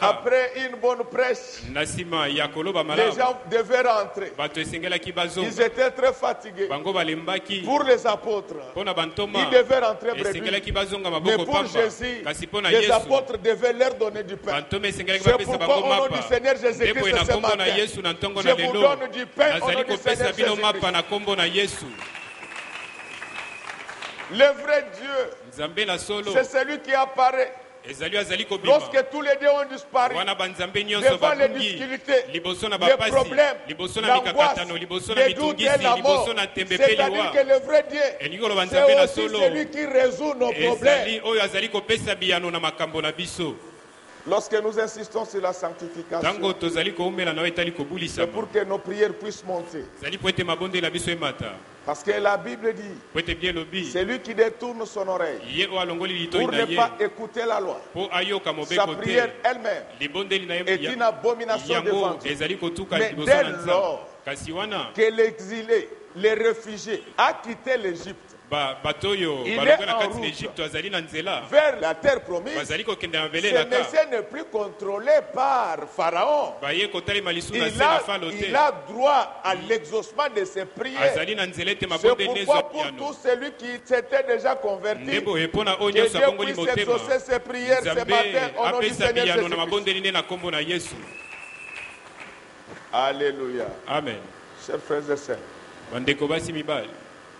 après une bonne prêche, les gens devaient rentrer. Ils étaient très fatigués. Pour les apôtres, ils devaient rentrer brebis. Mais pour Jésus, les apôtres devaient leur donner du pain. C'est pourquoi au nom du Seigneur Jésus-Christ ce matin, je vous donne du pain au nom du Seigneur Jésus-Christ. Le vrai Dieu, c'est celui qui apparaît. Lorsque tous les dieux ont disparu, devant les difficultés, les problèmes, l'angoisse, les doutes et la mort, c'est-à-dire que le vrai Dieu, c'est aussi celui qui résout nos problèmes. Lorsque nous insistons sur la sanctification, c'est pour que nos prières puissent monter. Parce que la Bible dit, c'est lui qui détourne son oreille pour ne pas écouter la loi. Sa prière elle-même est une abomination devant Dieu. Mais dès lors que l'exilé, les réfugiés, a quitté l'Égypte, il est en route vers la terre promise. Ce Messie n'est plus contrôlé par Pharaon. Il a droit à l'exaucement de ses prières. C'est pourquoi pour tous celui qui s'était déjà converti, que Dieu puisse exaucer ses prières ce matin au nom du Seigneur Jésus-Christ. Alléluia. Amen. Chers frères et sœurs,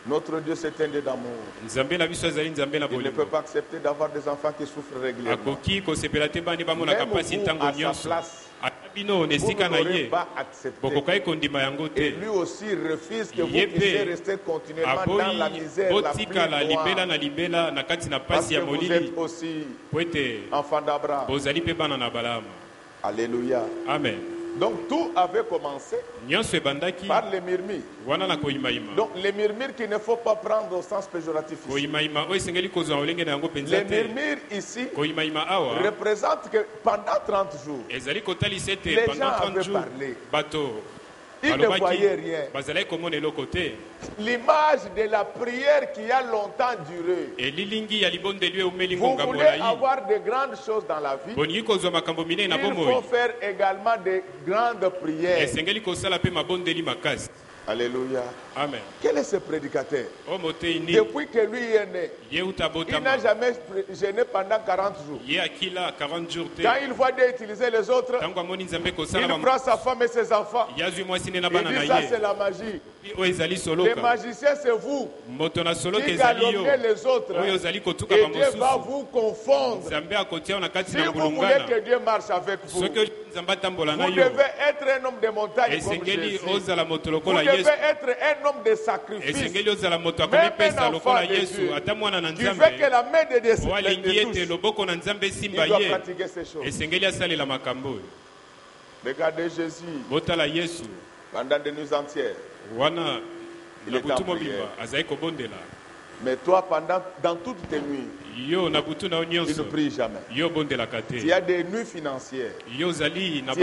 notre Dieu c'est un Dieu d'amour. Il ne peut pas accepter d'avoir des enfants qui souffrent régulièrement. Même vous, à sa place, vous n'aurez pas accepté. Et lui aussi refuse que vous puissiez rester continuellement dans la misère la plus noire. Parce que vous êtes aussi enfants d'Abraham. Alléluia. Amen. Donc tout avait commencé par les murmures. Donc les murmures qu'il ne faut pas prendre au sens péjoratif ici. Les murmures ici représentent que pendant 30 jours, les gens avaient parlé. Ils ne voyaient rien. L'image de la prière qui a longtemps duré. Vous voulez avoir de grandes choses dans la vie, il faut faire également de grandes prières. Alléluia. Amen. Quel est ce prédicateur? Depuis que lui est né, il n'a jamais gêné pendant 40 jours. Quand il voit Dieu utiliser les autres, il prend sa femme et ses enfants. Il dit ça c'est la magie. Les magiciens c'est vous qui calomniez les autres. Et Dieu va vous confondre. Si vous voulez que Dieu marche avec vous, vous devez être un homme de montagne comme Jésus. Vous devez être un homme de sacrifice. Même un enfant de Dieu qui veut que la main de Dieu se touche. Il doit pratiquer ces choses. Regardez Jésus. Pendant des nuits entières, il est en prière. Mais toi, dans toutes tes nuits, tu ne pries jamais. Il y a des nuits financières. Il y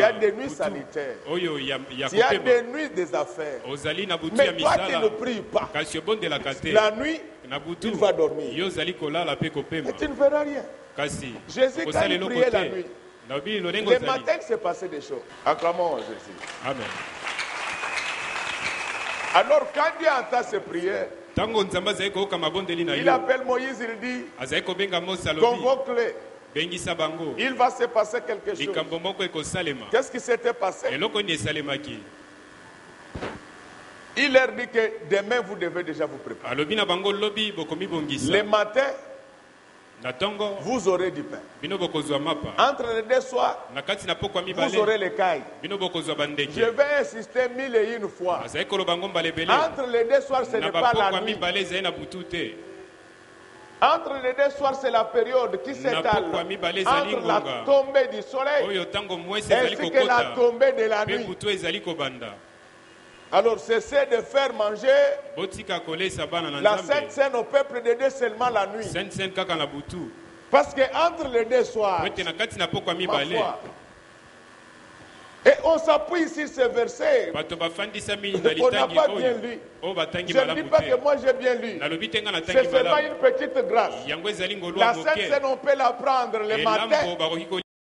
a des nuits sanitaires. Il y a des nuits des affaires. Mais toi, tu ne pries pas. La nuit, tu vas dormir. Et tu ne verras rien. Jésus, quand il priait la nuit, le matin, il s'est passé des choses. Acclamons Jésus. Amen. Alors, quand Dieu entend ses prières, il appelle Moïse, il dit, convoque-les. Il va se passer quelque chose. Qu'est-ce qui s'était passé? Il leur dit que demain vous devez déjà vous préparer. Le matin, vous aurez du pain. Entre les deux soirs, vous aurez les cailles. Je vais insister 1001 fois. Entre les deux soirs, ce n'est pas la nuit. Entre les deux soirs, c'est la période qui s'étale entre la tombée du soleil ainsi que la tombée de la nuit. Alors cessez de faire manger la Sainte Seine au peuple de Dieu seulement la nuit. Parce que entre les deux soirs, ma foi, et on s'appuie sur ce verset. On n'a pas bien lu. Je ne dis pas que moi j'ai bien lu. C'est seulement une petite grâce. La Sainte Seine, on peut la prendre le matin